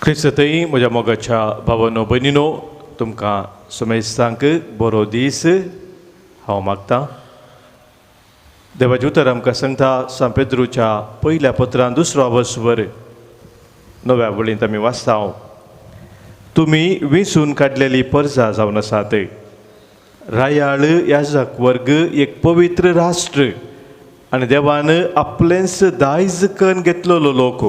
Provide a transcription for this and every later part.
क्रिस्तई म्हज्या मोगाच्या भावांनो भयणीनो तुमकां सुमेस्तांक बरो दीस हांव मागतां. देवाचें उतर आमकां सांगता सांपेद्रूच्या पयल्या पत्रान दुसरो वर्सभर 9व्या वळींत आमी वाचता. तुमी विंचून काडलेली परजा जावन आसात. रायाळ याजक वर्ग एक पवित्र राष्ट्र आनी देवान आपलेंच दायज करून घेतलेलो लोक.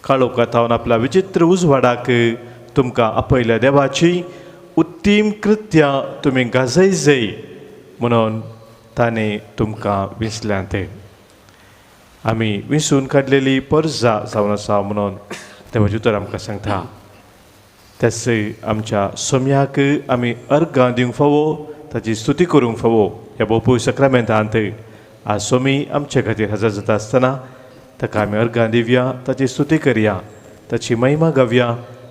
काळोखांतावन आपल्या विचित्र उजवाडाक तुमकां आपयल्या देवाची उत्तीम कृत्यां तुमी गाजयजय म्हणून ताणें तुमकां विंचल्यांत. आमी विंचून काडलेली परजा जावन आसा म्हणून देवाचें उतर आमकां सांगता. तेच आमच्या सोम्याक आमी अर्गां दिवंक फावो, ताची स्तुती करूंक फावो. ह्या भोवपूय सक्रामेंतांत आज सोमी आमचे खातीर हजर जाता आसतना ताका आमी अर्गां दिवया, ताची स्तुती करया, ताची महिमा गावया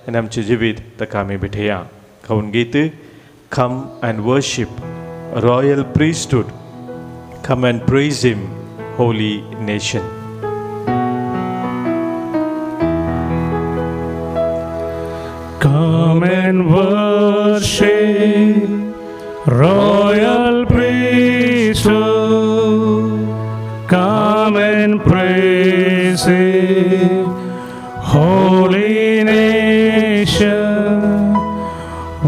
आनी आमचें जिवीत ताका आमी भेटया. खाऊन गीत come and worship royal priesthood, come and praise him holy nation. Come and worship, royal priesthood. Come and praise Him, holy nation.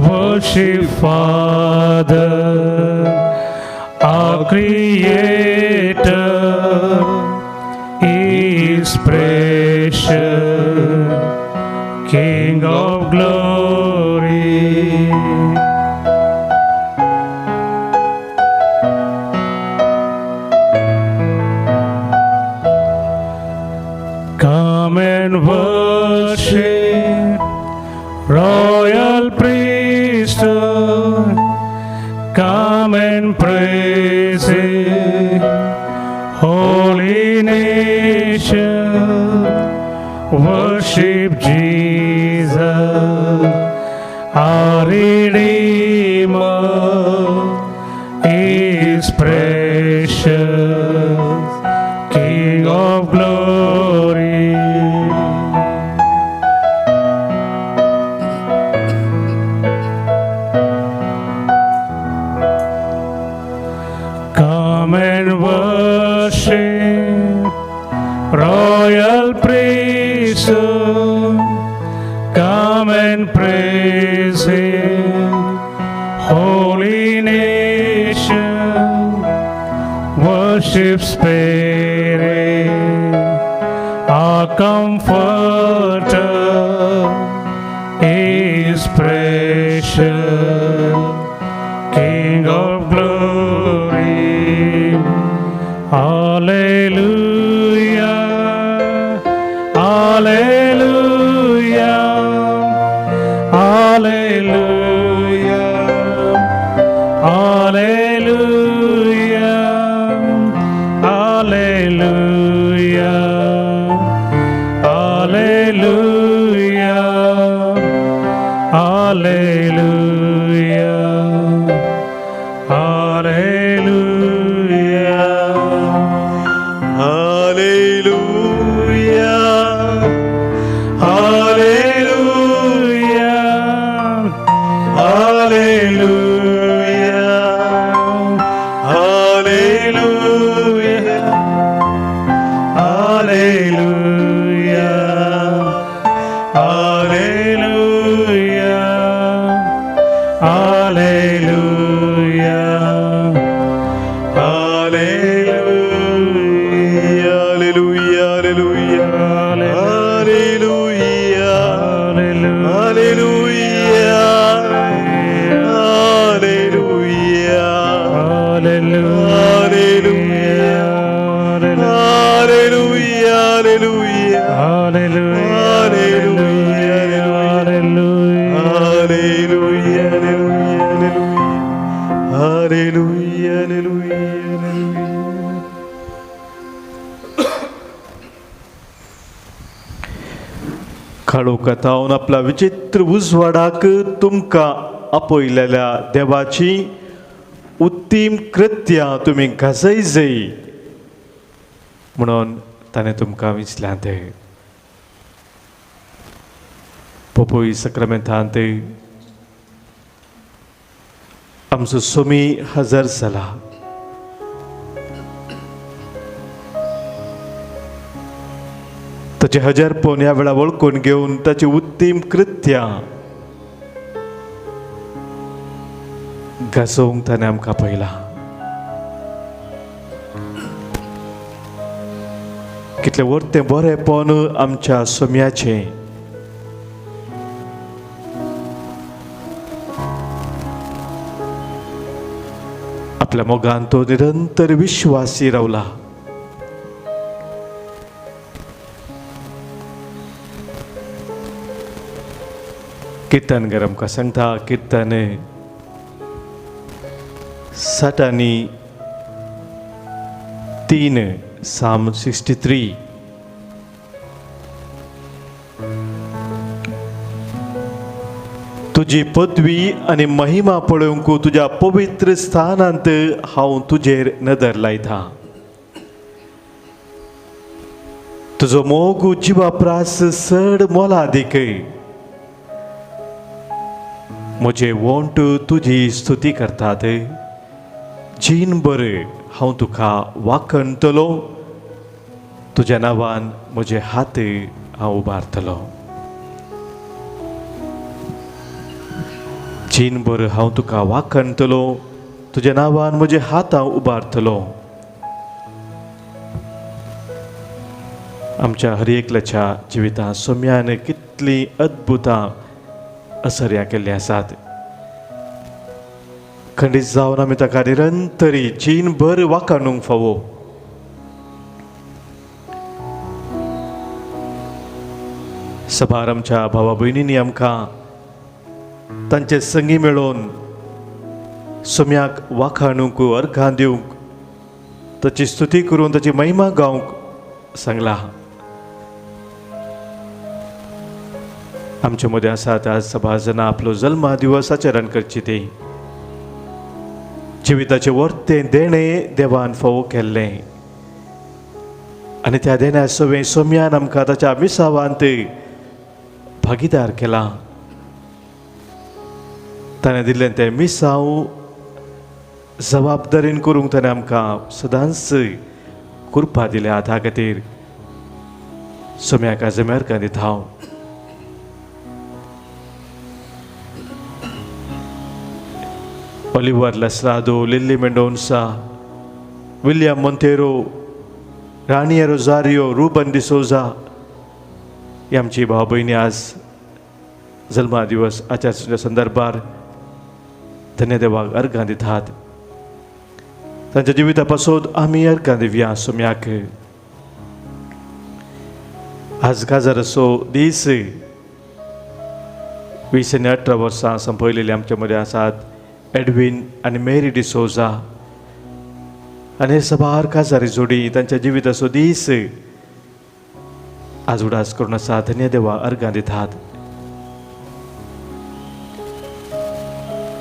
Worship Father, our Creator. He is precious, King of glory. Come and worship, royal priesthood. Come and praise Him, holy nation. Worship Jesus, our Redeemer. He is precious, King of glory. Come and worship, royal priesthood. Come and praise Him, holy nation. Worship Spirit, our comforter. He is precious, King of glory. Hallelujah, hallelujah, hallelujah, hallelujah, hallelujah, hallelujah, hallelujah, hallelujah. काळोखांतावन आपल्या विचित्र उजवाडाक तुमकां आपयलेल्या देवाची उत्तीम कृत्यां तुमी गाजयजय म्हणून ताणें तुमकां विंचल्यांत. पोपोई सक्रामेंतांत आमचो सोमी हजर जाला. ताचे हजर पोवन ह्या वेळा वळखून घेवन ताची उत्तीम कृत्यां घासोवंक ताणें आमकां पळयलां. कितलें वर्तें बरेंपण आमच्या सोम्याचें. आपल्या मोगान तो निरंतर विश्वासी रावला. कीर्तनकार आमकां सांगता, कीर्तन 60 आनी 3, Psalm 63. तुजी पदवी आनी महिमा पळोवंक तुज्या पवित्र स्थानांत हांव तुजेर नदर लायता. तुजो मोग जिवा प्रास चड मोलादीक. म्हजे वोंट तुजी स्तुती करतात. जीनभर हांव तुका वाखणटलो. तुज्या नांवान म्हजे हात हांव उबारतलो. जीनभर हांव तुका वाखणटलो. तुज्या नांवान म्हजे हात हांव उबारतलो. आमच्या हर एकल्याच्या जिवितांत सोम्यान कितलीं अद्भुतां असर्यां केल्लीं आसात. खंडीत जावन आमी ताका निरंतरी जीनभर वाखाणूंक फावो. सभार आमच्या भावा भयणींनी आमकां तांचे संगी मेळोवन सोम्याक वाखाणूंक, अर्घां दिवंक, ताची स्तुती करून ताची महिमा गावंक सांगला. आमचे मदें आसात आज सभा जाणां आपलो जल्मा दिवस आचरण करची. ती जिविताचें वर्तें देणें देवान फावो केल्लें आनी त्या देण्या सवें सोम्यान आमकां ताच्या मिसावांत भागीदार केला. ताणें दिल्लें तें मिसाव जबाबदारीन करूंक ताणें आमकां सदांच कृपा दिल्या. त्या खातीर सोम्याक आज आमी अर्घां दिता. हांव Oliver Lasrado, Lily Mendonça, William Montero, Rania Rosario, Ruben D'Souza ही आमची भाव भयणी आज जल्मा दिवस आचरच्या संदर्भार धन्यदेवाक अर्घां दितात. तांच्या जिविता पासून आमी अर्घां दिवया सोम्याक. आज काजाराचो दीस 2018 वर्सां संपयलेली आमचे मदें आसात एडविन आनी मेरी डिसोजा. आनी हे सभार काजारी जोडी तांच्या जिविताचो दीस आज उडास करून आसा. धन्यदेवा अर्घां दितात.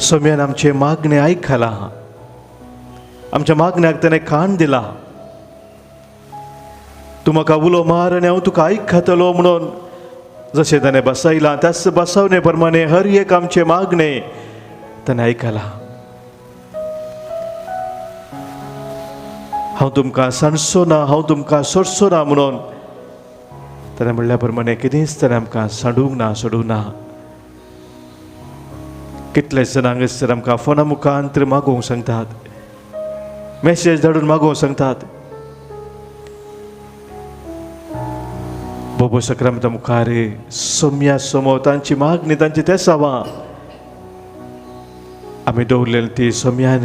सोम्यान आमचे मागणे आयकला. आमच्या मागण्याक ताणें कान दिला. तूं म्हाका उलो मार आनी हांव तुका आयकतलो म्हणून जशें ताणें बसयलां त्याच बसवणे प्रमाणे हर एक आमचे मागणे ताणें आयकला. हांव तुमकां सांडचो ना, हांव तुमकां सोडचो ना म्हणून ताणें म्हणल्या प्रमाणे कितेंच ताणें आमकां सांडूंक ना, सोडूंक ना. कितलेच जाणांक तर आमकां फोना मुखांतर मागोवंक सांगतात, मेसेज धाडून मागोवंक सांगतात. बोबो सक्रामेंता मुखार सोम्या समोर तांची मागणी, तांची तेसावां आमी दवरलेली ती सोम्यान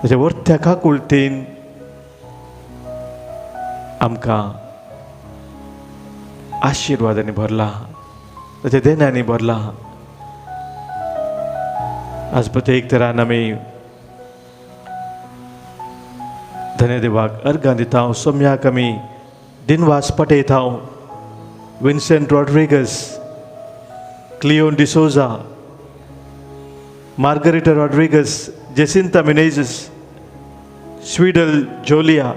ताच्या वर्त्या काकुळटीन आमकां आशिर्वादांनी भरला, ताच्या देण्यांनी भरला. आज प्रत्येक तरान आमी धन्यदेवाक अर्घां दिता. सोम्याक आमी दिनवास पटयता. Vincent Rodrigues, Cleon D'Souza, Margareta Rodrigues, Jacinta Menezes, Sweedal Jolia,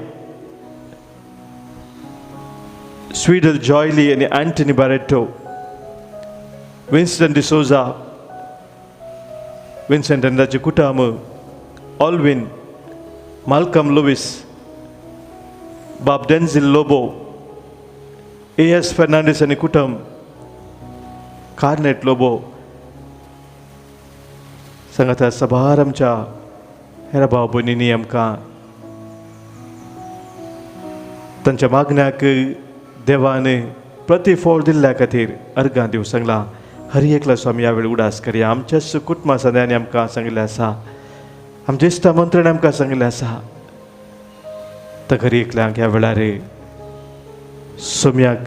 Sweedal Joyly आणि Antony Barreto, Winston D'Souza, Vincent and ताचे कुटुंब, ऑल्विन, माल्कम लुईस, बाब डेन्झिल लोबो, A.S. फर्नांडीस आनी कुटुंब, कार्नेट लोबो, सांगाता सबार आमच्या हेर भाव भयणींनी आमकां तांच्या मागण्याक देवान प्रतिफळ दिल्ल्या खातीर अर्गां दिवंक सांगला. हर एकलो स्वामी ह्या वेळी उडास करया. आमच्याच कुटुंबा सद्यांनी आमकां सांगिल्लें आसा, आमच्या इश्टा मंत्र्यान आमकां सांगिल्लें आसा, तर घरी एकल्यांक ह्या वेळार सोम्याक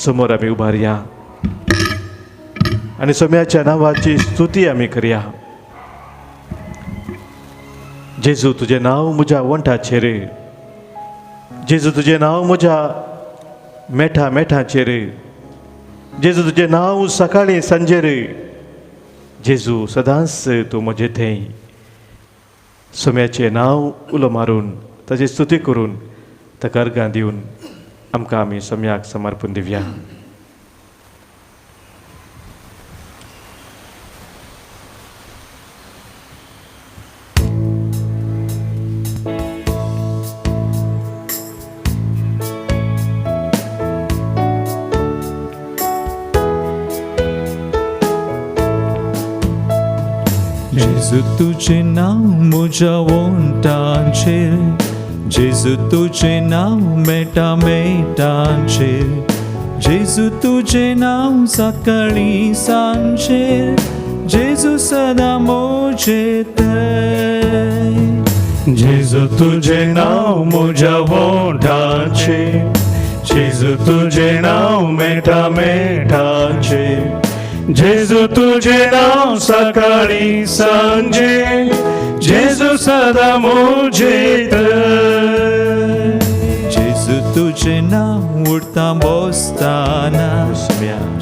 समोर आमी उबारया आनी सोम्याच्या नांवाची स्तुती आमी करया. जेजू तुजें नांव म्हज्या वंठाचेर, जेजू तुजें नांव म्हज्या मेठाचेर, जेजू तुजें नांव सकाळीं सांजेर, जेजू सदांच तूं म्हजें थंय. सोम्याचें नांव उलो मारून ताची स्तुती करून ताका अर्गां दिवन आमकां आमी सोम्याक समर्पण दिवया. जेजू तुझे नाव म्हज्या वंठांचेर, जेजू तुझे नाव मेटांचेर, जेजू तुझे नाव सकाळीं सांजेर, जेजू सदां म्हजें थंय. जेजू तुझें नाव म्हज्या वंठांचेर, जेजू तुझें नाव मेटांचेर, जेजू तुझें नाव सकाळीं सांजे, जेजू सदां म्हजें थंय. जेजू तुझें नाव उठता बसताना,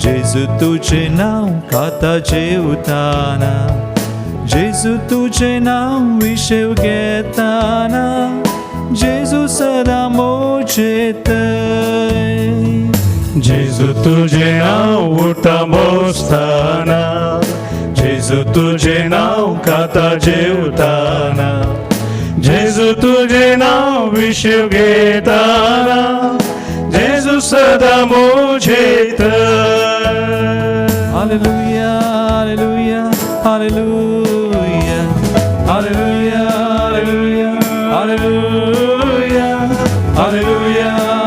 जेजू तुझें नाव खाता जेवताना, जेजू तुझें नाव विशेव घेताना, जेजू सदां म्हजें थंय. जेजू तुझें नाव उठता बसताना, जेजू तुझें नाव खाता जेवताना, जेजू तुझें नाव विशेव घेताना, जेजू सदां म्हजें थंय. Hallelujah, hallelujah, hallelujah, hallelujah, hallelujah, hallelujah,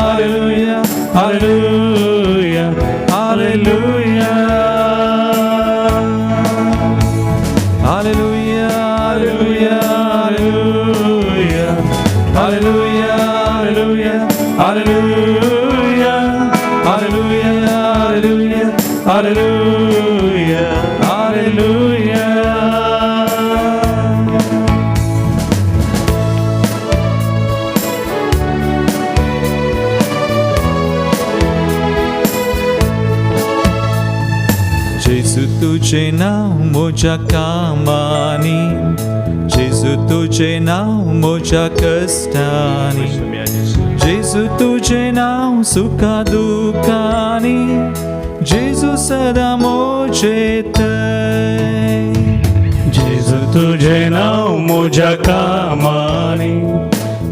hallelujah, hallelujah, hallelujah, hallelujah, hallelujah, hallelujah, hallelujah, hallelujah, hallelujah, hallelujah, hallelujah, hallelujah. जेजू तुझें नाव म्हज्या कामांनी, जेजू तुझें नाव म्हज्या कश्टांनी, जेजू तुझें नाव सुखा दुखांनी, जेजू सदां म्हजें थंय. जेजू तुझें नाव म्हज्या कामांनी,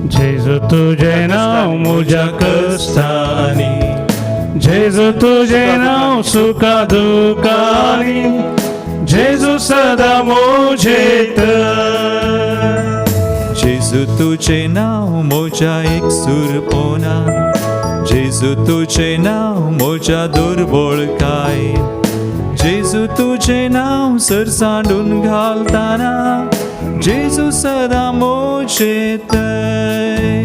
जेजू तुझें नाव म्हज्या कश्टांनी, जेजू तुझें नाव सुखा दुखांनी, जेजू सदां म्हजें थंय. जेजू तुझें नाव म्हज्या एकसुरपणान, जेजू तुझें नाव म्हज्या दुर्बळकाय, जेजू तुझें नाव सरसांडून घालताना, जेजू सदां म्हजें थंय.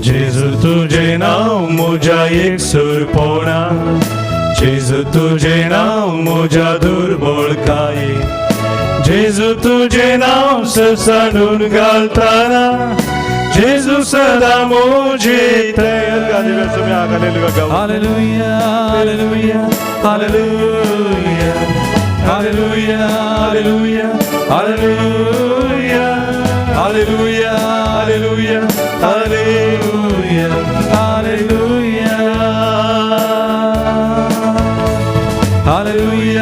जेजू तुझें नाव म्हज्या एकसुरपणान, जेजू तुझें नाव म्हज्या दुर्बळकाय, जेजू तुझें नाव सरसांडून घालताना, जेजू सदां म्हजें थंय. Hallelujah, hallelujah, hallelujah, hallelujah, hallelujah, hallelujah, hallelujah, hallelujah, hallelujah, hallelujah, hallelujah,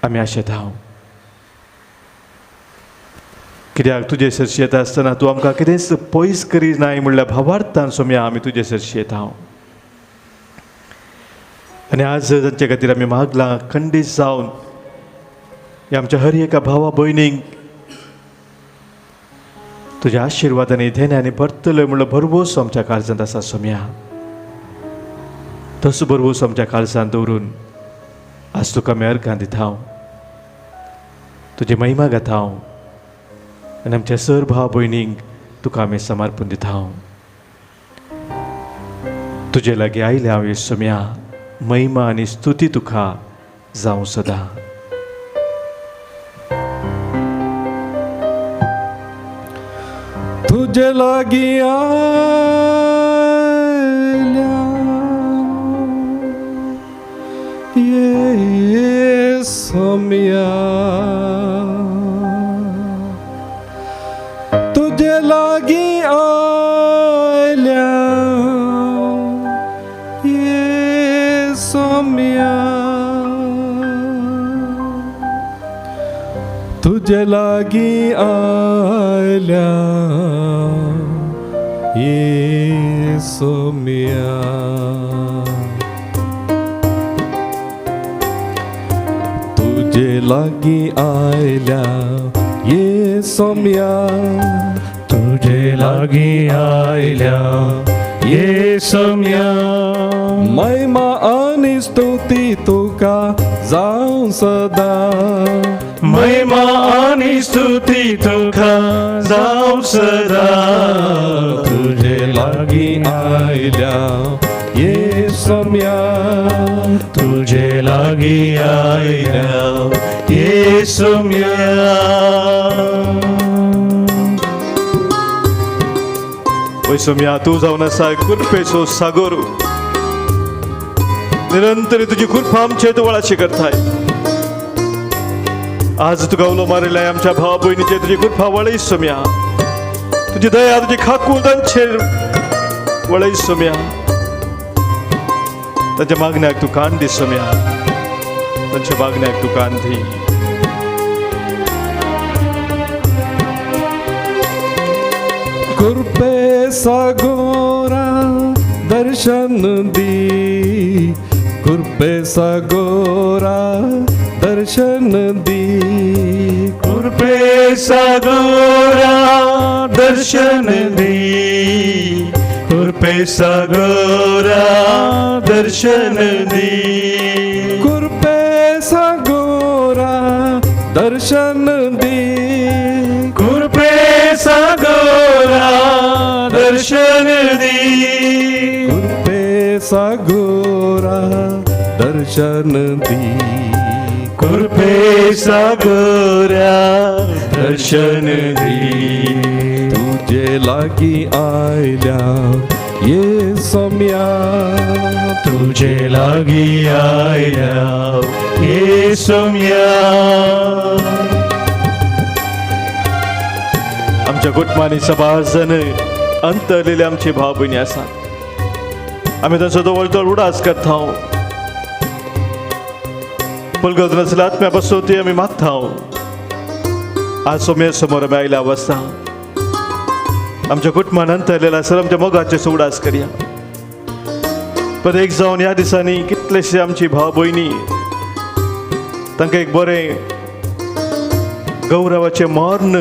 आमी आशेत हांव कित्याक तुजे सरशी येता आसतना तूं आमकां कितेंच पयस करिनाय म्हणल्यार भावार्थान सोम्या आमी तुजे सरशी येता हांव आनी आज तांचे खातीर आमी मागलां खंडीत जावन ह्या आमच्या हर एका भावा भयणींक तुज्या आशिर्वादांनी धेन्यांनी भरतले म्हणल्यार भरवोस आमच्या काळजांत आसा सोम्या तसो भरवोस आमच्या काळजांत दवरून आज तुका आमी अर्घां दिता हांव तुजी महिमा गाता हांव आनी आमच्या सर भाव भयणींक तुका आमी समर्पण दिता हांव तुजे लागीं आयले हांव येसुम्या महिमा आनी स्तुती तुका जावं सदां तुजे लागीं आयल्या येसुम्या तुजे लागीं आयल्या येसुम्या तुजे लागीं आयल्या येसुम्या तुजे लागीं आयल्या येसुम्या तुझे लागीं आयल्या येसुम्या महिमा आनी स्तुती तुका जावं सदां महिमा आनी स्तुती तुका जावं सदां तुझे लागीं आयल्या येसुम्या तुझे लागीं आयल्या येसुम्या ओय सोम्या तूं जावन आसा कृपेचो सागर निरंतर तुजी कृपा आमचेर वळाशी करताय आज तुका उलो मारिल्ल्या आमच्या भावा भयणीचेर तुजी कृपा वळय सोम्या तुजी दया तुजी खाकूळ तांचेर वळय सोम्या तांच्या मागण्याक तूं कान दी सोम्या तांच्या मागण्याक तूं कान दी कृपे सागोरा दर्शन दी कृपे सागोरा दर्शन दी कृपे सागोरा दर्शन दी कृपे सागोरा दर्शन दी कृपे सागोरा दर्शन दी कृपे सागोरा दर्शन दी कृपे सागोरा दर्शन दी कृपे सागोरा दर्शन दी तुझे लागीं आयल्या येसुम्या तुझे लागीं आयल्या येसुम्या आमच्या कुटुंबांनी सभाजन अंतरलेले आमचे भाव भयणी आसात आमी तांचो जवळ उडास करता पलगत नासल्या आत्म्या बसोवती आमी मागता आज सोम्या समोर आमी आयल्या अवस्था आमच्या कुटुंबान अंतरलेला आसा आमच्या मोगाचे उडास करया प्रत्येक जावन ह्या दिसांनी कितलेशे आमची भाव भयणी तांकां एक बरें गौरवाचें मरण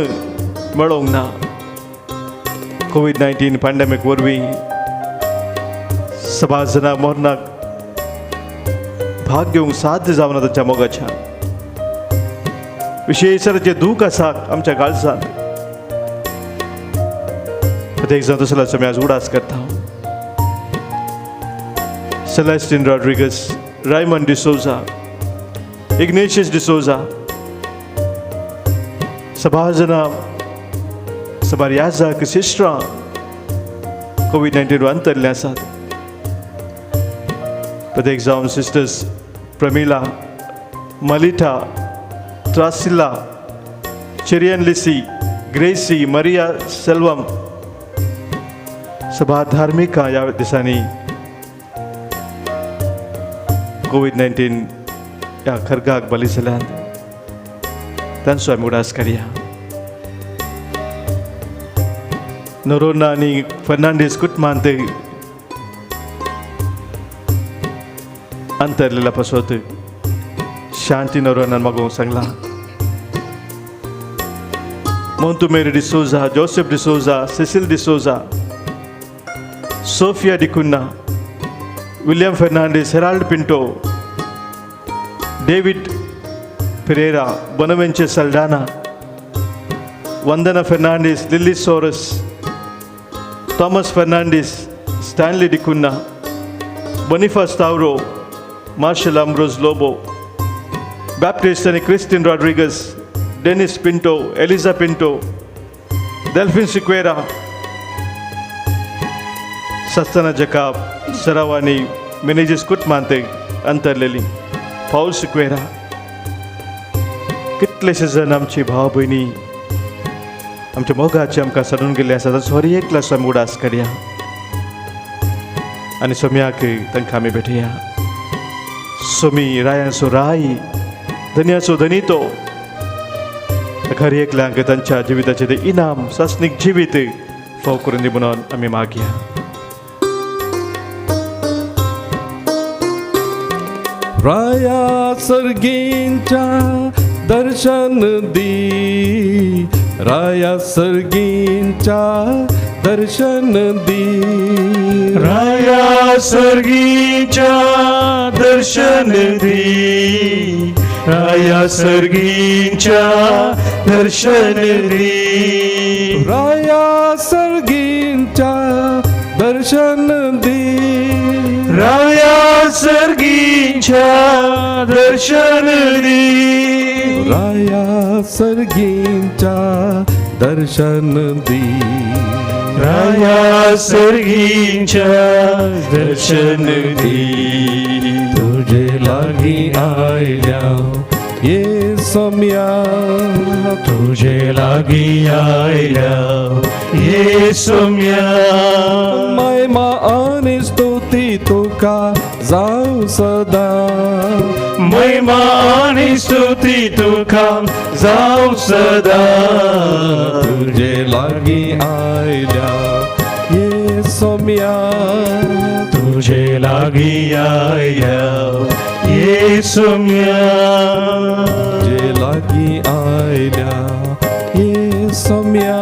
मेळोंक ना कोविड-19 पॅन्डेमीक वरवीं सभाजनाक मरणाक भाग घेवंक साध्य जावना तांच्या मोगाच्या विशेशराचें दूख आसा आमच्या काळजांत प्रत्येक जाण तसलो आमी आज उडास करता सेलेस्टीन रॉड्रिगस रायमंड डिसोजा इग्नेशियस डिसोजा सभाजना सबारियाजा सिस्टरां कोविड-19 अंतरले आसात प्रत्येक जावन सिस्टर्स प्रमिला मलिटा ट्रासिला चेरियन लिसी ग्रेसी मरिया सेल्वम सभा धार्मिका ह्या दिसांनी कोविड-19 ह्या खरगाक बली जाल्यात तांचो आमी उडास करया. नोरोना आनी फर्नांडीस कुटुंबांत अंतरलेला पासत शांती नोरोनान मागोवंक सांगला. Montumeri de Souza, Joseph de Souza, Cecil de Souza, Sofia de Cunha, William Fernandes, Herald Pinto, David Pereira, Bonaventure Saldana, Vandana Fernandes, Lily Soros, Thomas Fernandes, Stanley de Cunha, Boniface Tauro, Marshall Ambrose Lobo, Baptist and Christine Rodriguez, Dennis Pinto, Eliza Pinto, Delphine Siqueira, Sastana Jacob, Sarawani, Menezes Kutmante, अंतरलेली, Paul Siqueira. कितलेशे जण आमची भाव भयणी आमच्या मोगाचे आमकां सोडून गेले आसा सॉरी एकला आमी उडास करया आनी सोम्याक तांकां आमी भेटया. सोमी रायांचो राय, धन्याचो धनितो, खरी एकल्यांक तांच्या जिविताचें तें इनाम सस्नीक जिवीत फाव करून दी म्हणून आमी मागया. राया सर्गींच्या दर्शन दी, राया सर्गींच्या दर्शन दी, राया सर्गीच्या दर्शन दी, राया सर्गीच्या दर्शन दी, राया सर्गींच्या दर्शन दी, राया सर्गीच्या दर्शन दी, राया सर्गींच्या दर्शन दी, राया सर्गीच्या दर्शन दी. तुझे लागी आयल्या ये सम्या, तुझे लागी आयल्या ये सोम्या, महिमा आणि स्तुती तुका जाऊ सदा, महिमा आणि स्तुती तुका जाऊ सदा. तुझे लागी आयल्या ये सम्या, तुझे लागी आयल्या ये सोम्या, तुझे लागी आयल्या ये सम्या,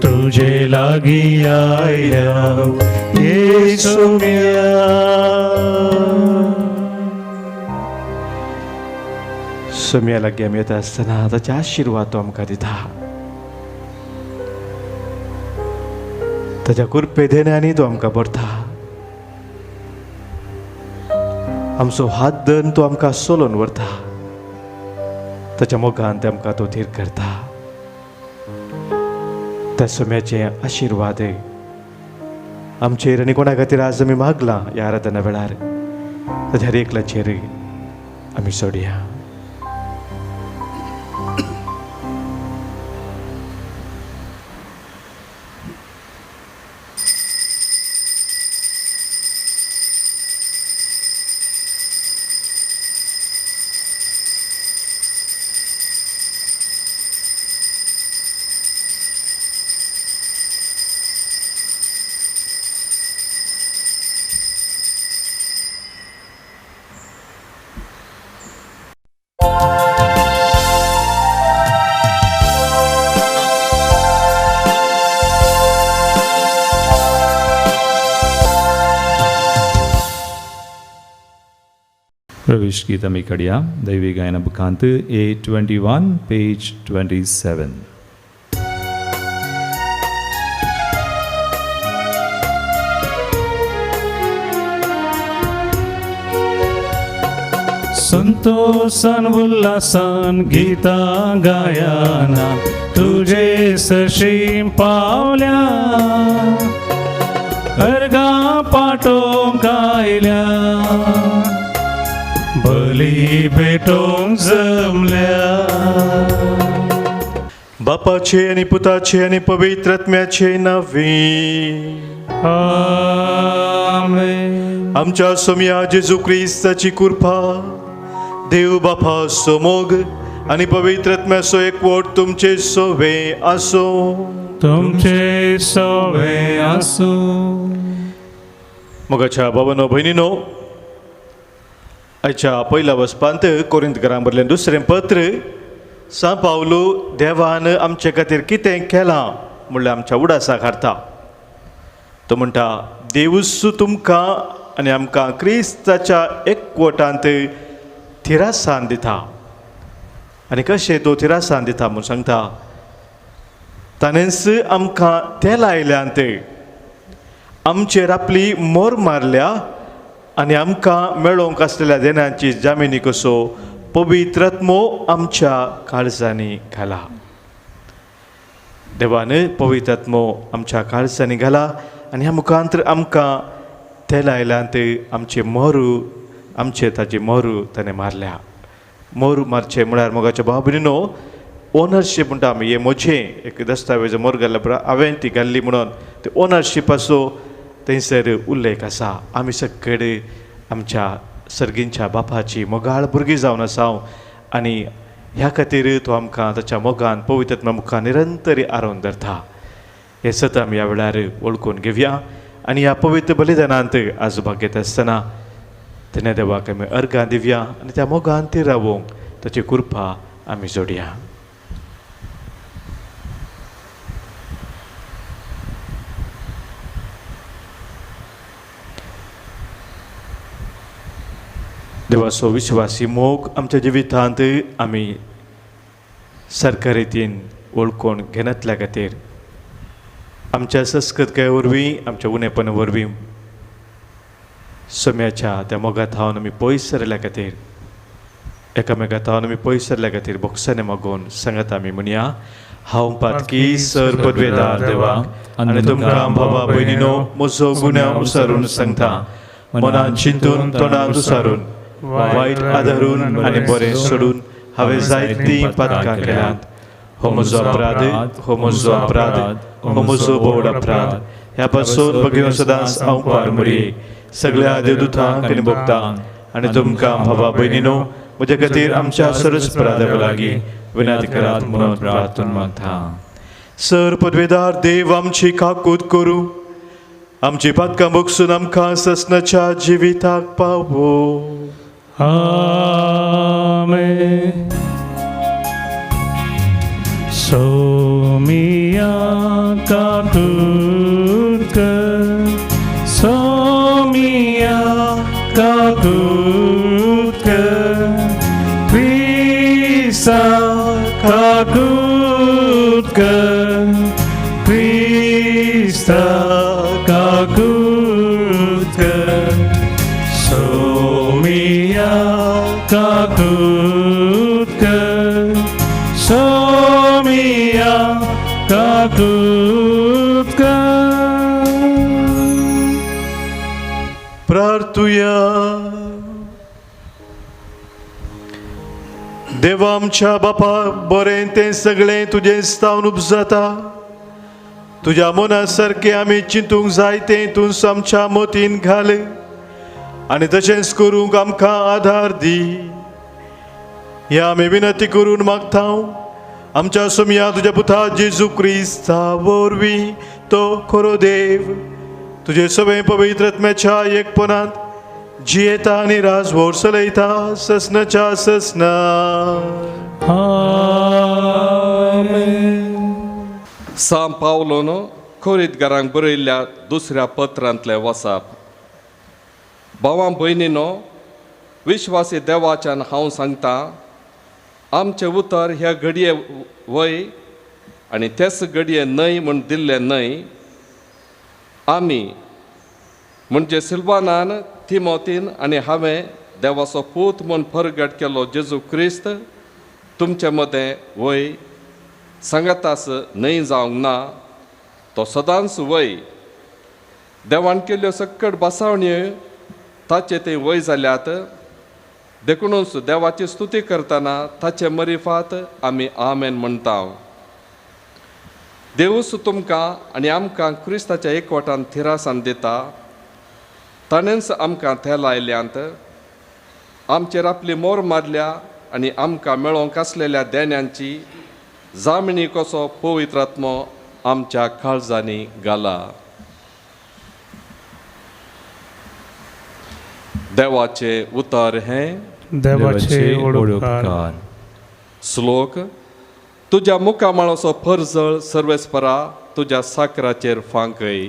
तुझे लागी आयल्या ये सोम्या. सोम्या लागीं आमी येता आसतना ताचे आशिर्वाद तो आमकां दिता. ताच्या कुरपेदेण्यानी तो आमकां भरता. आमचो हात धरून तो आमकां सोलोन व्हरता. ताच्या मोगान ते आमकां तो थीर करता. त्या सोम्याचे आशिर्वाद आमचेर आनी कोणा खातीर आज आमी मागलां ह्या आराधना वेळार ताच्या एकल्याचेर आमी सोडया. प्रवेश गीत आमी काडया. दैवी गायना बुकांत A21 पेज 27. संतोषान उल्हासान गीता गायना तुझे सशीम पावल्या, अर्गा पाठोवंक आयल्या, बली भेटोवंक जमल्या. बापाचे आणि पुताचे आणि पवित्र आत्म्याचे नावे. आमेन. आमच्या सोम्या जेजू क्रिस्ताची कृपा, देव बापा समोग आणि पवित्रत्म्याचो एकवट तुमचे सोवे असो. तुमचे सोवे असो. मोगाच्या भावांनो भयणीनो, आयच्या पहिल्या वचपांत कोरिंथकारांक बरयलें दुसरें पत्र सा पावलो देवान आमचे खातीर कितें केलां म्हणल्यार आमच्या उडासा हाडटा. तो म्हणटा देवूच तुमकां आनी आमकां क्रिस्ताच्या एकवटांत थिरासान दिता. आनी कशें तो थिरासान दिता म्हूण सांगता. ताणेंच आमकां ते लायल्यांत आमचेर आपली मोर मारल्या आनी आमकां मेळोवंक आसलेल्या देणांची जामिनी कसो पवित्रात्मो आमच्या काळजांनी घाला. देवान पवित्रात्मो आमच्या काळजांनी घाला आनी ह्या मुखांतर आमकां ते लायल्यांत आमचे मोरू आमचे ताची मोरू ताणें मारल्या. मोर मारचे म्हळ्यार मोगाच्या भाव भयणीनो, ओनरशीप म्हणटा आमी. हे म्हजें एक दस्तावेज मोर घाल्ल्या बरोबर हांवें ती घाल्ली म्हणून ते ओनरशिपाचो थंयसर उल्लेख आसा. आमी सगळे आमच्या सर्गींच्या बापाची मोगाळ भुरगीं जावन आसाव आनी ह्या खातीर तो आमकां ताच्या मोगान पवित्रत्म्या मुखार निरंतर आरोवन धरता. हें सत आमी ह्या वेळार वळखून घेवया आनी ह्या पवित्र बलिदानांत आज भाग घेता आसतना तेन्ना देवाक आमी अर्गां दिवया आनी त्या मोगान ती रावोवंक ताची कृपा आमी जोडया. देवाचो विश्वासी मोग आमच्या जिवितांत आमी सारक्या रितीन वळखून घेनातल्या खातीर आमच्या संस्कृतकाये वरवीं आमच्या उणेपणा वरवीं सोम्याच्या त्या मोगात हांवन आमी पयस सरल्या खातीर एकामेका हांवन आमी पयस सरल्या खातीर बोक्सांनी मागून सांगात आमी म्हणया. हांव पातकी सर पदवेदार देवाक आनी तुमकां भावा भयणीनो म्हजो गुन्यांव उसारून सांगता. मनान चिंतून तोंडान उसारून वायट आदारून आनी बरें सोडून हांवें जायतीं पातकां केल्यांत. हो म्हजो अपराध, हो म्हजो अपराध, हो म्हजो बोड अपराध. ह्या पासून भगिनो सदांच हांव पार मरी सगळ्या देवदूतांक आनी भक्तांक आनी तुमकां भावा भयणीनो म्हजे खातीर आमच्या सरस अपराधा लागीं विनंती करात म्हणून प्रार्थना मागता. सर पदवेदार देव आमची काकूत करूं, आमची पातकां बगसून आमकां ससनाच्या जिविताक पावो. आमेन. सोमिया काकूत कर, सोमिया काकूत कर, क्रिस्ता काकूत कर, क्रिस्ता काकूत कर. सोमिया काकूत कर, सोमिया काकूत कर. प्रार्थुया. देवा आमच्या बापा, बरें तें सगळें तुजें स्थावन उपजाता. तुज्या मना सारकें आमी चिंतूंक जाय तें तूं आमच्या मतीन घाल आनी तशेंच करूंक आमकां आदार दी. हें आमी विनंती करून मागता आमच्या सोम्या तुज्या पुता जेजू क्रिस्ता वरवीं. तो खरो देव तुजे सगळे पवित्र आत्म्याच्या एकपणांत जियेता आनी राजवट चलयता ससनाच्या ससना. सांब पावलोन कोरिंथकारांक बरयल्ल्या दुसऱ्या पत्रांतलें वचप. भावां भयणीनो, विश्वासी देवाच्यान हांव सांगता, आमचें उतर ह्या घडये वय आनी तेच घडये न्हय म्हूण दिल्लें न्हय. आमी म्हणजे सिल्वानान, तिमोथीन आनी हांवें देवाचो पूत म्हूण परगट केलो जेजू क्रिस्त तुमचे मदें वय सांगातास न्हय जावंक ना. तो सदांच वय. देवान केल्ल्यो सकट बसावण्यो ताचे ते वय जाल्यात. देखूनच देवाची स्तुती करतना ताचे मरिफात आमी आमेन म्हणटा. देवूच तुमकां आनी आमकां क्रिस्ताच्या एकवटान थिरासान दिता. ताणेंच आमकां ते लायल्यांत. आमचेर आपली मोर मारल्या आनी आमकां मेळोंक आसलेल्या देण्यांची जामणी कसो पवित्र आत्मो आमच्या काळजांनी घाला. देवाचे उतर हे देवाचे ओडोपकार. श्लोक. तुज्या मुखामळाचो परजळ सर्वेस्परा तुज्या साकराचेर फांकय.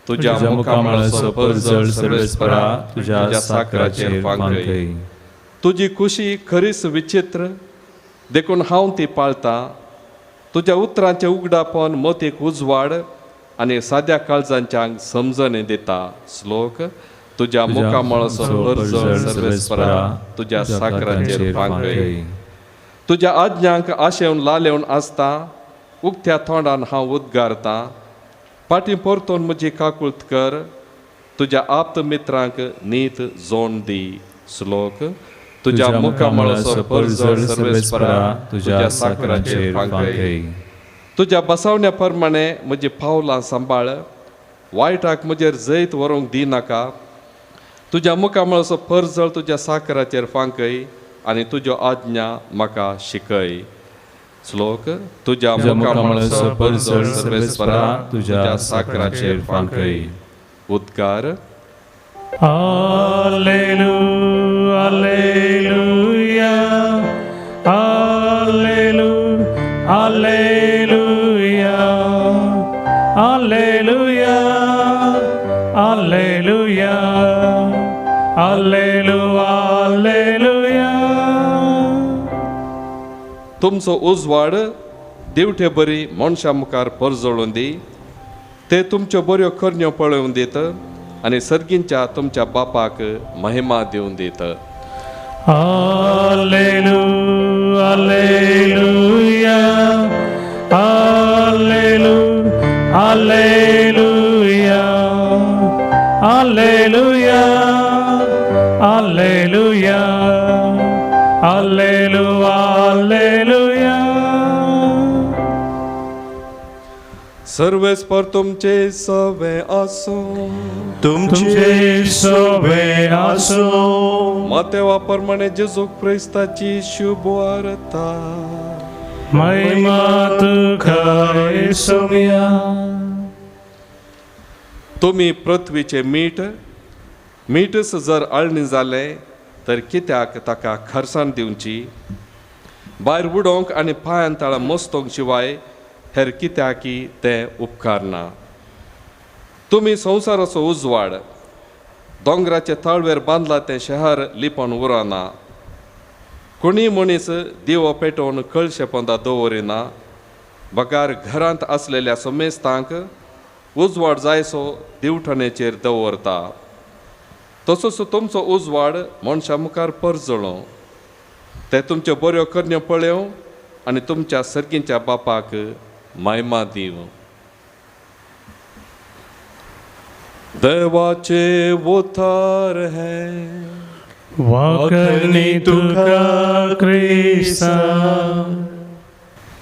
तुज्या मुखामळाचो परजळ सर्वेस्परा तुज्या साकराचेर फांकय. तुजी खुशी खरीच विचित्र देखून हांव ती पाळता. तुज्या उतरांचें उगडापण मोतीक उजवाड आनी साद्या काळजांच्यांक समजण दिता. श्लोक. तुज्या मुखामळाचो परजळ सर्वेस्परा तुज्या साकराचेर फांकय. तुज्या आज्ञांक आशेवन लालेवन आसता. उक्त्या तोंडान हांव उद्गारता. फाटीं परतून म्हजी काकुळट कर. तुज्या आप्त मित्रांक नीत जोड दी. श्लोक. तुज्या मुखामळाचो परजळ सर्वेस्परा तुज्या साकराचेर फांकय. तुज्या बसवण्या प्रमाणे म्हजी पावलां सांबाळ. वायटाक म्हजेर जैत व्हरूंक दिनाका. तुज्या मुखामळाचो परजळ तुज्या साकराचेर फांकय आनी तुज्यो आज्ञा म्हाका शिकय. श्लोक. तुज्या मुखामळाचो परजळ सर्वेस्परा तुज्या साकराचेर फांकय. उद्गार. Alleluia, alleluia, alleluia, alleluia, alleluia, alleluia, alleluia, alleluia. तुमचो उजवाड दिवटे बरी मनशा मुखार परजळून दी. ते तुमच्यो बऱ्यो करण्यो पळोवन दित आनी सर्गींच्या तुमच्या बापाक महिमा दिवन दित. Alleluia, alleluia, alleluia, alleluia, alleluia, alleluia, alleluia, alleluia. सर्वेस्पर तुमचे सवे आसो. तुमचे सवे आसो. मातेवा प्रमाणे जेजू क्रिस्ताची शुभ वार्ता. महिमा तुका येसुया. तुमी पृथ्वीचे मीठ. मीठच जर अळणी जाले तर कित्याक ताका खरसाण दिवची. भायर उडोवंक आनी पांयान ताळा मस्तोंक शिवाय हेर कित्याकी ते उपकार ना. तुमी संवसाराचो उजवाड. दोंगराचे तळवेर बांदला तें शहर लिपोवन उरना. कोणी मनीस दिवो पेटोवन कळशे पोंदा दवरिना. बगार घरांत आसलेल्या समेस्तांक उजवाड जायसो दिवठणेचेर दवरता. तसोच तुमचो उजवाड मनशा मुखार परजळो. ते तुमच्यो बऱ्यो करण्यो पळयों आनी तुमच्या सर्गींच्या बापाक महिमा दिव. देवाचे उतर हे वाकरणी तुका क्रिस्ता.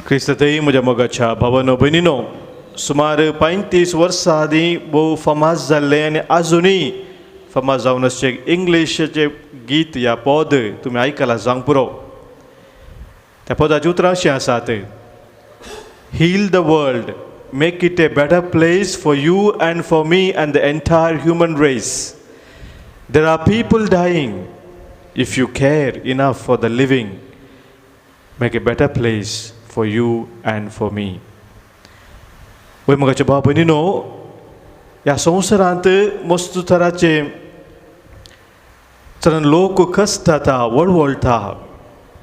क्रिस्ततय म्हज्या मोगाच्या भावानो भयणीनो, सुमार 35 वर्सां आदीं भोव फामाद जाल्लें आनी आजुनूय फामाद जावन आसचें इंग्लीशचें गीत या पद तुमी आयकलां जावंक पुरो. त्या पदाचीं उतरां अशीं आसात. Heal the world, make it a better place for you and for me and the entire human race. There are people dying. If you care enough for the living, make a better place for you and for me. वय मोगाचे भाव भयणीनो, ह्या संवसारांत मस्त तराचे तरान लोक कस्ताता, वळवळटा,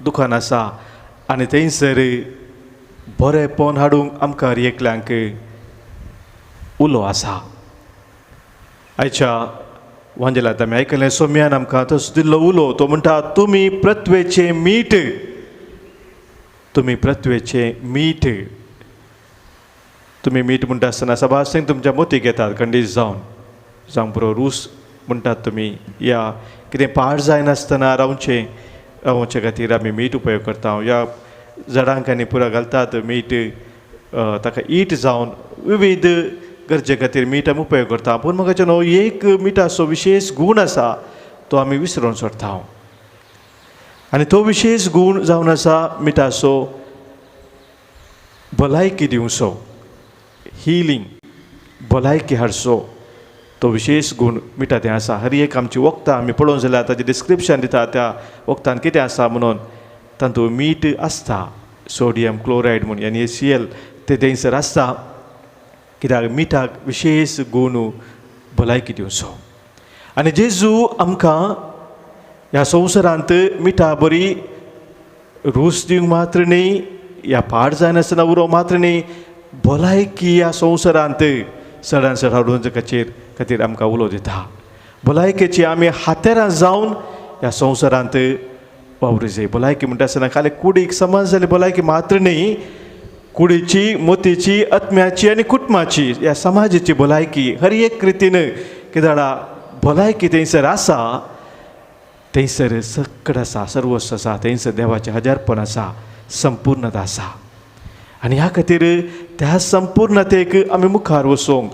दुखान आसा आनी थंयसर बरेपण हाडूंक आमकां एकल्यांक उलो आसा. आयच्या वांजेलांत आमी आयकलें, सोम्यान आमकां तसो दिल्लो उलो. तो म्हणटा, तुमी पृथ्वेचें मीठ. तुमी पृथ्वेचें मीठ. तुमी मीठ म्हणटा आसतना सभास तुमच्या मोतीक येतात खंडीत जावं पुरो रूस म्हणटात तुमी. या कितें पाड जायनासतना रावचे खातीर आमी मीठ उपयोग करता. या झाडांक आनी पुरा घालतात मीठ, ताका ईट जावन विविध गरजे खातीर मीठ आमी उपयोग करता. पूण म्हाका न्हू एक मिठाचो विशेश गूण आसा, तो आमी विसरून सोडटा. आनी तो विशेष गूण जावन आसा मिठाचो भलायकी दिवचो, हिलींग, भलायकी हाडचो, तो विशेष गूण मिठांत आसा. हर एक आमची वखदां आमी पळोवंक जाल्यार ताजें डिस्क्रिप्शन दिता त्या वखदान कितें आसा म्हणून तातूंत मीठ आसता, सोडियम क्लोरायड म्हणून NaCl ते थंयसर आसता, कित्याक मिठाक विशेष गूण भलायकी दिवचो. आनी जेजू आमकां ह्या संवसारांत मिठा बरी रूच दिवंक मात्र न्ही, ह्या पाड जायनासतना उरो मात्र न्ही, भलायकी ह्या संवसारांत चडांत चड हाडून खातीर आमकां उलो दिता. भलायकेची आमी हातेरां जावन ह्या संवसारांत वावरूं जाय. भलायकी म्हणटा आसतना खाली कुडीक समज जाली भलायकी मात्र न्ही, कुडीची, मोतीची, आत्म्याची आनी कुटुंबाची, ह्या समाजाची भलायकी हर एक रितीन कित्याक भलायकी थंयसर आसा, थंयसर सकड आसा, सर्वस्व आसा, थंयसर देवाचें हजारपण आसा, संपूर्णता आसा. आनी ह्या खातीर त्या संपूर्णतेक आमी मुखार वचोंक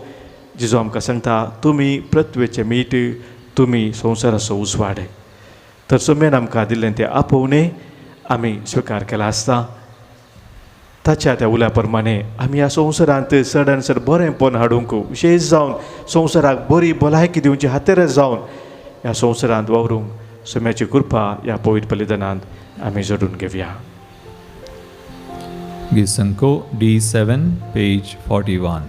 जेजू आमकां सांगता, तुमी पृथ्वेचें मीठ, तुमी संवसाराचो उजवाड. तर सोम्यान आमकां दिल्लें तें आपोवणें आमी स्विकार केला आसता. ताच्या त्या उल्या प्रमाणे आमी ह्या संवसारांत चडांत चड बरेंपण हाडूंक, विशेश जावन संवसाराक बरी भलायकी दिवची हातेर जावन ह्या संवसारांत वावरूंक सोम्याची कृपा ह्या पवित्र बलिदानांत आमी जोडून घेवया. गिसंको D7 पेज 41.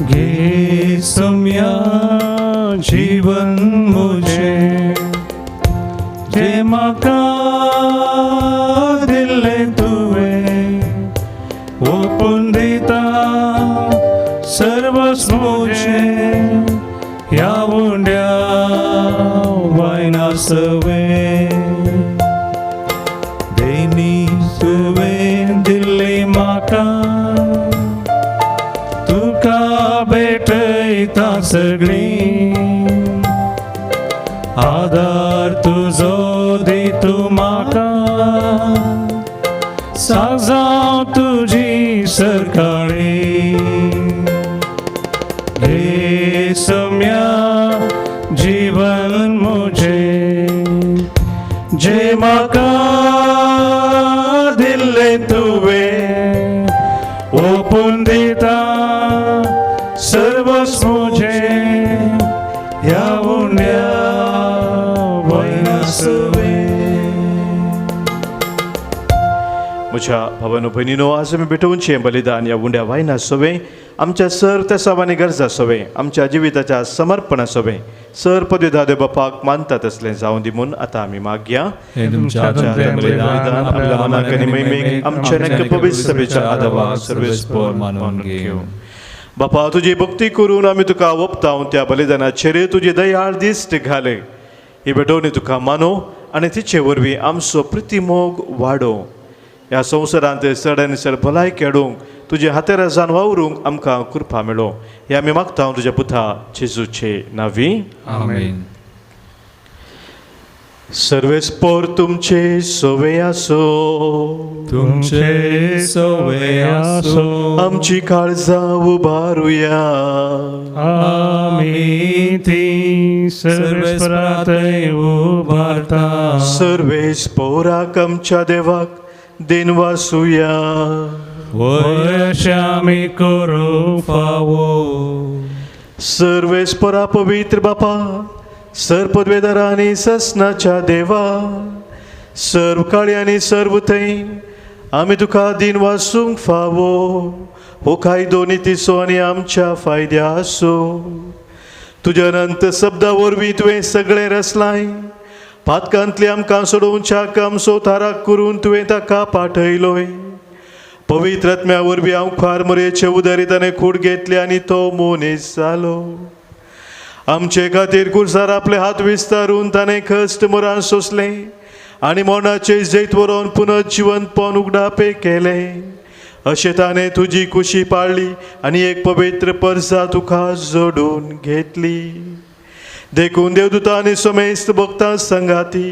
घे सम्या जीवन मुझे, जे म्हाका दिल्लें तुवें, ओपून दिता सर्वस्व मुझें, ह्या उंड्या वायना सवें. देनी तुवें दिल्ली म्हाका, तुका भेटयता सगळी, आदार तुजो दितू म्हाका, साजांव तुजी सरकाळी. हे सम्या जीवन मुझे, जे म्हाका दिल्लें तुवें, ओपून दिता सर्वस्व मुझें, ह्या उंड्या वायना सवें. म्हज्या भावांनो भयणीनो, आज आमी भेटोवचें बलिदान ह्या उंड्या वायना सवें आमच्या सर त्या सवानी गरजा सवें, आमच्या जिविताच्या समर्पणा सवें सर पदवीदार देव बापाक मानता तसलें जावं दी म्हूण आतां आमी मागया. हे तुमच्या बलिदान आपल्या मनाक आनी मैमेक आमच्या नक्की पवित्र सभेच्या आदाराक सर्वेस्पर मानून घेवं. बापा, तुजी भक्ती करून आमी तुका वपताव, त्या बलिदानाचेर तुजी दयाळ दिश्ट घाले. ही भेटोवणी तुका मानो आनी तिचे वरवीं आमचो प्रतिमोग वाडो. ह्या संवसारांत चडांत चड भलायकी हाडूंक तुजे हातेर जावन वावरूंक आमकां कृपा मेळो. हे आमी मागता तुज्या पुता जेजूचे नांवी. आमेन. सर्वेस्पर तुमचे सवे आसो, तुमचे सवे आसो, आमची काळजां उबारुया. आमी ती सर्वेस्परांतय उबारता. सर्वेस्पराक आमच्या देवाक देन वासुया. वय आमी करूं फावो. सर्वेस्परा पवित्र बापा, सर पदवेदार आनी ससनाच्या देवा, सर्व काळी आनी सर्व थंय आमी तुका दिन वासूंक फावो. हो कायदो नितीचो आनी आमच्या फायद्या आसो. तुज्या अनंत शब्दा वरवीं तुवें सगळें रचलाय. पातकांतली आमकां सोडोवच्या आमचो थाराक करून तुवें ताका पाठयलोय. पवित्र आत्म्या वरवीं हांव खार मरेचे उदारीताने खूड घेतले आनी तो मोनीस जालो. आमचे खातीर कुर्सार आपले हात विस्तारून ताणें कश्ट मोरान सोंसले आनी मोनाचे जैत व्हरोन पुनर्जिवंतपण उगडापे केले. अशें ताणें तुजी खुशी पाळ्ळी आनी एक पवित्र परसा तुका जोडून घेतली. देखून देवदूता आनी समेस्त भक्तां संगाती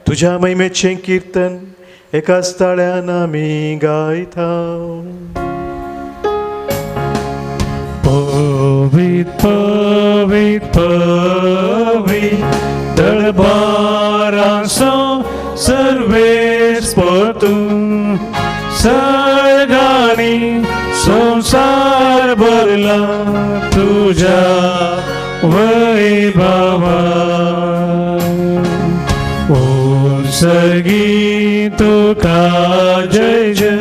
तुज्या महिमेचें किर्तन एकाच ताळ्यान आमी गायता. पवित पवित पवित दरबारांचो सर्वेस पोतू सर्गांनी संसार भरला तुझ्या वैभवान. ओ सर्गी तुका जय जय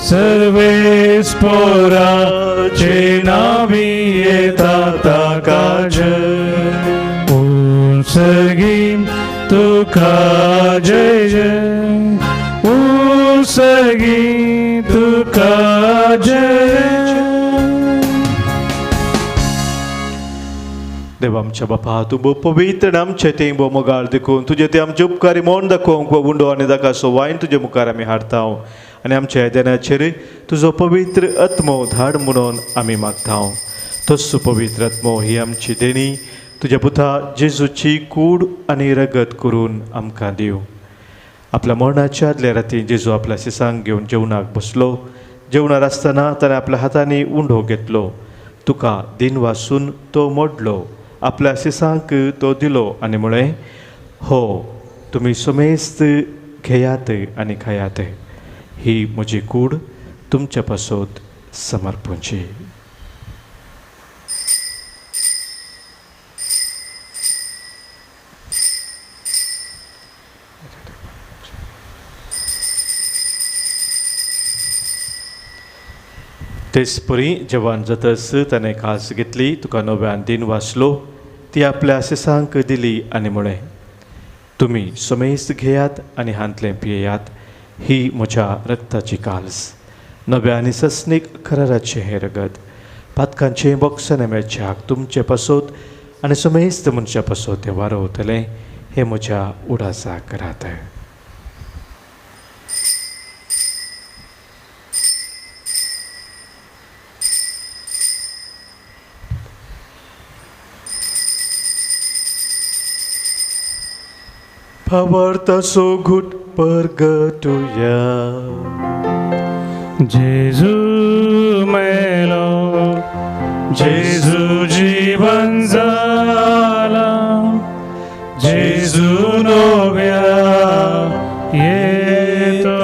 सर्वेस पोराचे नावी येता ताका जय. ओ सर्गी तुका जय जय. ओ सर्गी तुका जय. देव आमच्या बापा तू बो पवित्र आनी आमचे ते बो मोगाळ देखून तुजे ते आमचे उपकारी मोन दाखोवंक वो उंडो आनी ताका सो वायन तुजे मुखार आमी हाडटाव आनी आमच्या आयदनाचेर तुजो पवित्र आत्मो धाड म्हणून आमी मागताव. तस्सो पवित्र आत्मो ही आमची देणी तुज्या पुता जेजूची कूड आनी रगत करून आमकां दिव. आपल्या मरणाच्या आदल्या राती जेजू आपल्या सिसांक घेवन जेवणाक बसलो. जेवणार आसतना ताणें आपल्या हातांनी उंडो घेतलो. तुका दिन वासून तो मोडलो. आपल्या सिसांक तो दिलो आनी म्हळें हो तुमी समेस्त घेयात आनी खायात. ही म्हजी कूड तुमच्या पासत समर्पूंची. तेच परी जेवण जातस ताणें कास घेतली. तुका नव्यान दिन वाचलो. ती आपल्या सिसांक दिली आनी म्हळें तुमी समेस्त घेयात आनी हांतलें पियेयात. ही म्हज्या रक्ताची काल्स नव्या आनी सस्नीक कराराचें हें रगत पातकांचें बॉक्स नेम्याच्याक तुमचे पासत आनी समेस्त मनशा पासत तें वारवतलें. हें म्हज्या उडासाक करात. Pawarta so good pergatuya. जेजू मेलो जेजू जीवन जाला जेजू नव्या येतलो.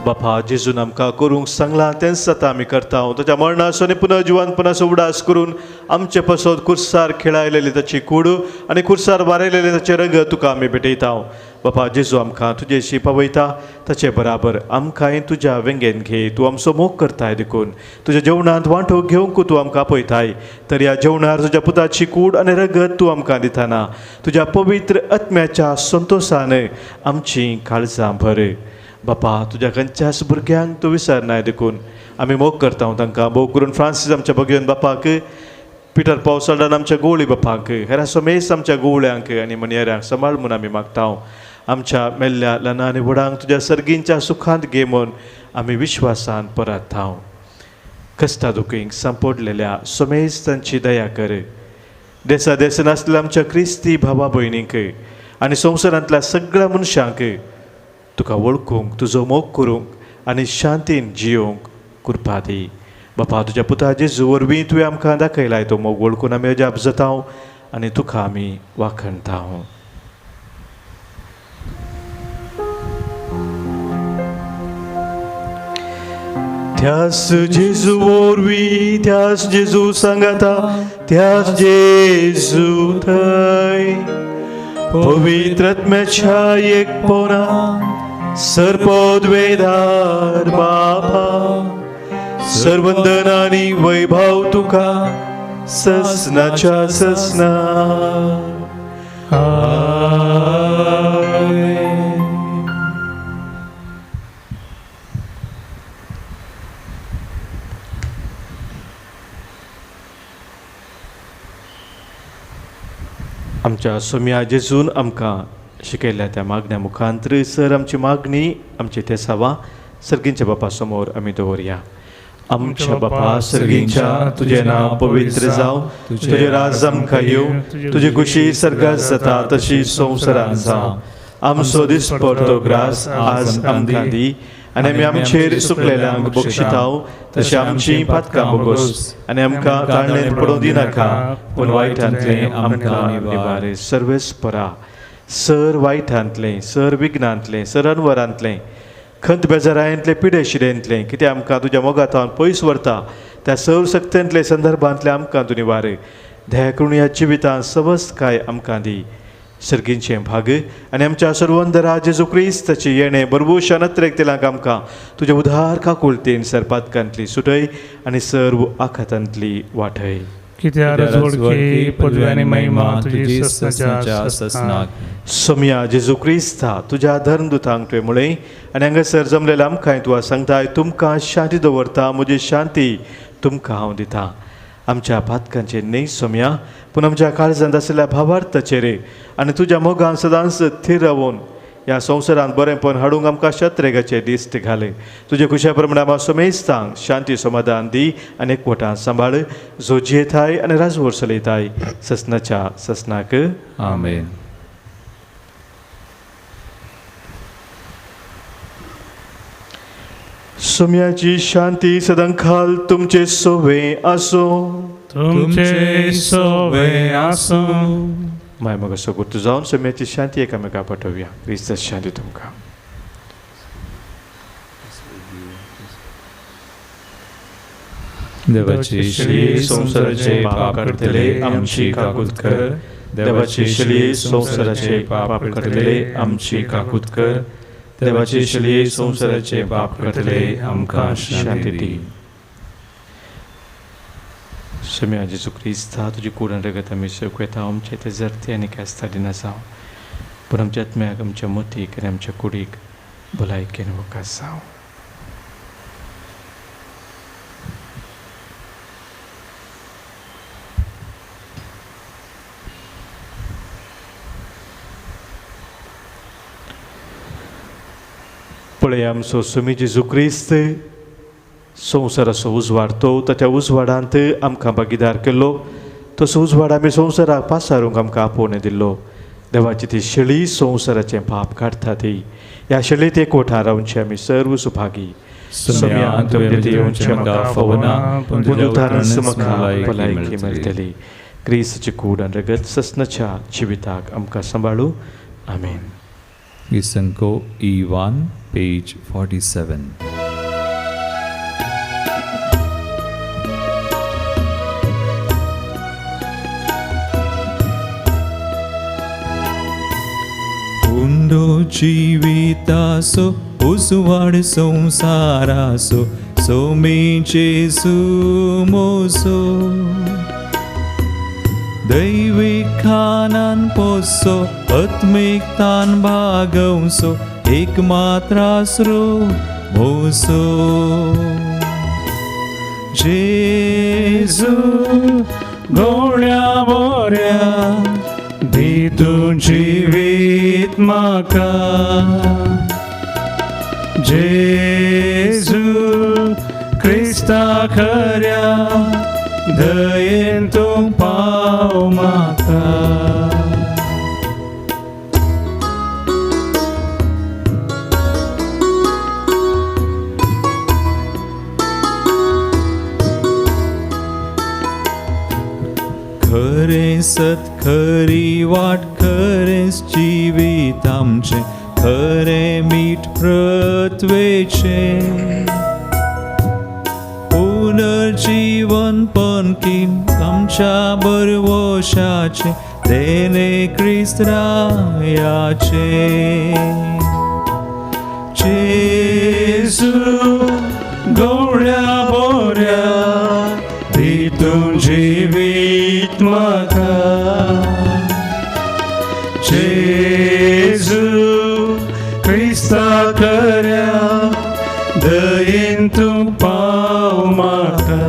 बापा जेजून आमकां करूंक सांगलां तेंच आतां आमी करता. ताच्या मरणाचो आनी पुनर्जिवानपणाचो उडास करून आमचे पासत खुर्सार खेळायलेली ताची कूड आनी खुर्सार वारयलेले ताचे रगत तुका आमी भेटयता. बापा जेजू आमकां तुजेशी पावयता. ताचे बराबर आमकांय तुज्या वेंगेन घे. तूं आमचो मोग करताय देखून तुज्या जेवणांत वांटो घेवंक तूं आमकां आपयताय. तर ह्या जेवणार तुज्या पुताची कूड आनी रगत तूं आमकां दिताना तुज्या पवित्र आत्म्याच्या संतोशान आमची काळजां भर. बापा तुज्या खंयच्याच भुरग्यांक तूं विसरनाय देखून आमी मोग करता तांकां. मोग करून फ्रांसीस आमच्या भगियन बापाक, पिटर पावसाळान आमच्या गोळी बापाक, हेरा समेस आमच्या गोवळ्यांक आनी मनियरांक सांबाळ म्हूण आमी मागता. आमच्या मेल्ल्या ल्हान आनी व्हडांक तुज्या सर्गींच्या सुखांत घे म्हूण आमी विश्वासान परतांव. कश्टा दुखींक सांपडलेल्या समेस तांची दया कर. देसा देसान आसलेल्या आमच्या क्रिस्ती भावा भयणींक आनी संवसारांतल्या सगळ्या मनशांक तुका वळखूंक तुजो मोग करूंक आनी शांतीन जियोंक कृपा दी. बापा तुज्या पुता जेजू वरवीं तुवें आमकां दाखयलाय तो मोग वळखून आमी अजाप जाता आनी तुका आमी वाखणता. त्यास जेजू वरवीं त्यास जेजू सांगाता त्यास जेजू थंय पवित्र आत्म्याच्या एकपणा सर्पोद्वेदार बापा सर्वंदन आनी वैभव तुका ससनाच्या ससना. आमच्या सोम्या जेजून आमकां शिकयल्या त्या मागण्या मुखांतर सर आमची मागणी आमची ते सावा सर्गींच्या बापा समोर आमी दवरया. आमच्या बापा सर्गींच्या तुजें नांव पवित्र जावं. तुजें राज आमकां येवं. तुजी खुशी सर्गांत जाता तशी संवसारांत जावं. आमचो दिसपडटो ग्रास आज आमकां दी आनी आमी आमचेर सुकलेल्यांक बक्षिताव तशी आमची पातकां बोगोस आनी आमकां ताळणेंत पडूं दिनाका पूण वायटांतले आमकां निवार सर्वेस्परा सर वायटांतलें सर विघ्नांतलें सर अनवरांतलें खंत बेजारायंतलें पिडेशिडेंतलें कितें आमकां तुज्या मोगातावन पयस व्हरता त्या सर सक्तेंतले संदर्भांतले आमकां तूं निवार दया करून ह्या जिवितांत समस्तकाय आमकां दी सर्गींचें भाग आनी आमच्या सर्वंदरा जेजू क्रिस्ताची येणे बरबूशा नत्रेक तेलांक आमकां तुज्या उदार काकुळतेन सरपातकांतली सुटय आनी सर्व आखातांतली वाटय कित्याक जोडकी पदवी आनी महिमा तुजी ससनाच्या ससनाक सोम्या जेजू क्रिस्ता तुज्या धर्मदुतांक तुवें म्हळें आनी हांगासर जमलेल्या आमकांय तुका सांगताय तुमकां शांती दवरता म्हजी शांती तुमकां हांव दितां आमच्या पातकांचेर न्ही सोम्या पूण आमच्या काळजांत आसलेल्या भावार्थाचेर आनी तुज्या मोगान सदांच थीर रावून ह्या संवसारांत बरेंपण हाडूंक आमकां शत्रेगाचे दिश्ट घाल तुजे खुशा प्रमाणे आमकां सोमेस्तांक शांती समाधान दी आनी एकवटान सांबाळ जो जियेताय आनी राजवट चलयताय ससनाच्या ससनाक आमेन. सोम्याची शांती सदांखाल तुमचे सोवे आसो तुमचे सोवे आसूं माय मग असो गुर्तू जावन सोम्याची शांती एकामेका पाठोवया क्रिस्ताची शांती तुमकां देवाची श्री संवसाराचे पाप काडतले आमची काकूत कर देवाची श्री संवसाराचे पाप काडतले आमची काकूत कर देवाची श्री संवसाराचे पाप काडतले आमकां शांती दी सोम्या जेजू क्रिस्ता तुजी कुडान रगत आमी सूख येता आमचे ते जरते आनी कास्ता दिना जावं पूण आमच्या आत्म्याक आमच्या मोतीक आनी आमच्या कुडीक भलायकेन वकास जावं पळय आमचो सोमी जेजू क्रिस्त संवसाराचो उजवाड तो त्या उजवाडांत आमकां भागीदार केल्लो तसो उजवाड आमी संवसाराक पासारूंक आमकां आपोवन दिल्लो देवाची ती शेळी संवसाराचें पाप काडटा ती ह्या शेळीत एकवटान रावचे आमी सर्व सुभागी सोम्या तुवें येवचें म्हाका फवना पूण उदाहरण म्हाका भलायकी मेळटली क्रिस्ताची कूड आनी रगत ससनाच्या जिविताक आमकां सांबाळू आमेन. Gisanko E1 page 47. Undo jivitaso uswad samsaraso somi Jesu moso दैविक खानान पोसो आत्मिक तान भागवसो एक मात्रास्रो मोसो जेजू गवळ्या बोऱ्या दी तूं जिवीत म्हाका जेजू क्रिस्ता खऱ्या दयेन तूं पाव म्हाका खरें सत खरी वाट खरेंच जिवीत आमचें खरें मीठ प्रत्वेचें पुनर्जीवन पणकीन आमच्या बरवशाचे देणे क्रिस्त रायाचे जेजू गवळ्या बोऱ्या दी तूं जिवीत म्हाका जेजू क्रिस्ता खऱ्या दयेन तूं पाव म्हाका.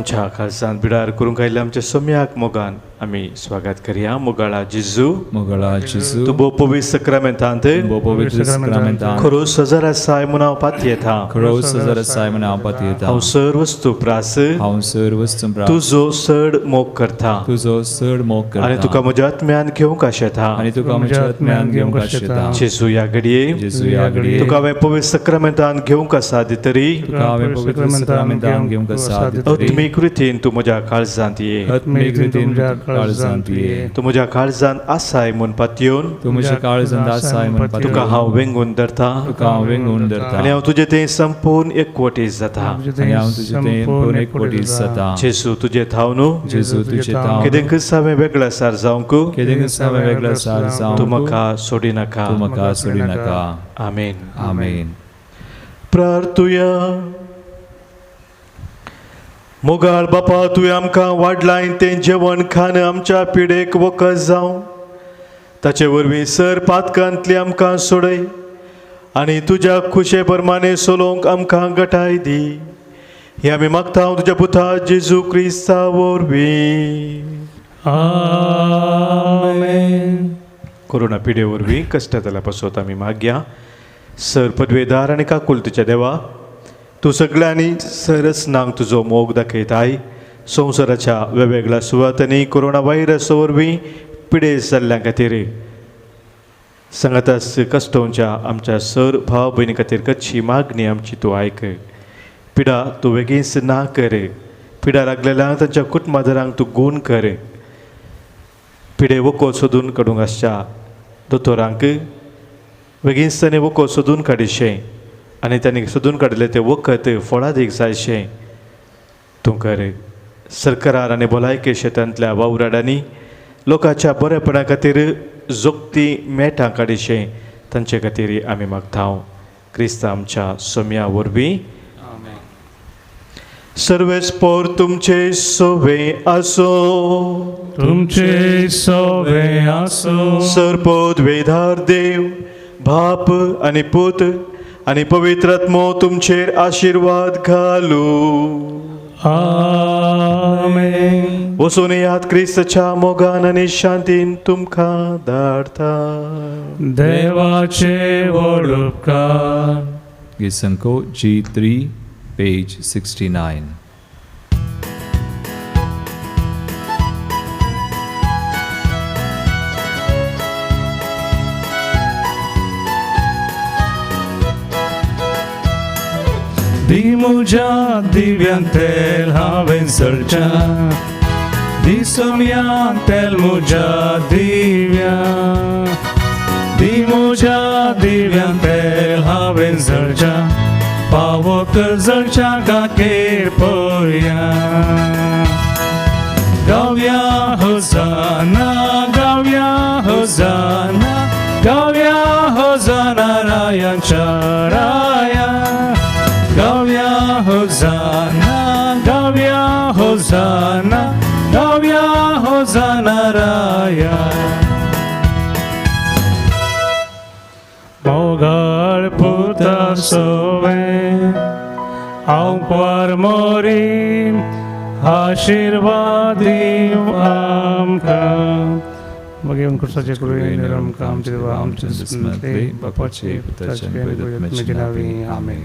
आमच्या खालसांत बिडार करूंक आयिल्ले आमच्या सम्याक मोगान आमी स्वागत करया. मोगाळा जिजू मोगळा जिजू तू पवित्र सक्रामेंतांत bo pवित्र सक्रामेंतान खरो सजर आसाय म्हूण हांव पात येता. खरो सजर आसाय म्हूण हांव पात येता. हांव सर्व वस्तू प्रास हांव सर्व संप्रास तुजो चड मोग करता तुजो चड मोग करता आनी तुका म्हज्या आत्म्यान घेवंक आशेता. आनी तुका म्हज्या आत्म्यान घेवंक आशेता. जेजू ह्या घडये जेजू ह्या घडये तुका हांवें पवित्र सक्रामेंतान घेवंक आसा दितरी तुका हांवें पवित्र सक्रामेंतान घेवंक आसा दितरी आत्मीक रितीन तूं म्हज्या काळजांत ये. आत्मीक रितीन काळजांत ये. तूं म्हज्या काळजांत आसाय म्हूण पातयेवन तूं म्हज्या काळजांत आसाय म्हूण पातयेवन तुका हांव वेंगून धरता तुका हांव वेंगून धरता. आनी हांव तुजें तें संपूर्ण एकवटीत जाता. आनी हांव तुजें तें पूर्ण एकवटीत जाता. जेजू तुजें थाव न्हू जेजू तुजें थाव केदेंकच हांवें वेगळो आसार जावंक केदेंकच हांवें वेगळो आसार तूं जावंक म्हाका सोडी नाका. तूं म्हाका सोडी नाका. आमेन. आमेन. प्रार्थुया. मोगाळ बापा तुवें आमकां वाडलाय तें जेवण खाण आमच्या पिडेक वखद जावं ताचे वरवीं सर पातकांतली आमकां सोडय आनी तुज्या खुशे प्रमाणे सोलोवंक आमकां घटाय दी. हे आमी मागता तुज्या पुता जेजू क्रिस्ता वरवीं. आमेन. कोरोना पिडे वरवीं कश्ट जाल्या पासत आमी मागया. सर पदवेदार आनी काकूल तुज्या देवा तूं सगळ्यांनी सरस नांग तुजो मोग दाखयताय. संवसाराच्या वेगवेगळ्या सुवातांनी कोरोना व्हायरस वरवीं पिडे जाल्ल्या खातीर सांगातास कश्टोवच्या आमच्या सर भाव भयणी खातीर कच्ची मागणी आमची तूं आयक. पिडा तूं बेगीनच ना कर. पिडा लागलेल्यांक तांच्या कुटुंबादारांक तूं गूण कर. पिडे वको सोदून काडूंक आसच्या दोतोरांक बेगीनच ताणें वको सोदून काडिशें आनी तांणी सोदून काडिल्लें तें वखद फळां दीक जायशें तूं कर. सरकारार आनी भलायकी क्षेत्रांतल्या वावराडांनी लोकांच्या बरेपणा खातीर जोगती मेळटा काडिशें तांचे खातीर आमी मागता. क्रिस्त आमच्या सोम्या वरवीं. सर्वेस्पोर तुमचे सोवे आसो. तुमचे सोवे आसो. सरपोद वेधार देव बाप आनी पूत आनी पवित्र आत्मो तुमचेर आशिर्वाद घालू. आमेन. वचून यात क्रिस्ताच्या मोगान आनी शांतीन तुमकां धाडटा. देवाचे व्हड उपकार. गिसंको G3 page 69. दी म्हज्या दिव्यान तेल हांवें सरच्या. दी सोम्यान तेल म्हज्या दिव्या. दी म्हज्या दिव्यान तेल हांवें सरच्या. पावो कर जळच्या गाकेर पळया. गावया होसाना गावया होसाना गावया होसाना रायांच्या राया. गावया होसाना गावया होसाना गावया होसाना राया. मोगाळ पुता सोवे हांव पार मोरी आशिर्वाद दिव आमकां. मागीर अंकुशाचे कुडीन आमकां आमचे देवा आमचे बापाचे पुताचे पवित्र आत्म्याचे नांवान. आमेन.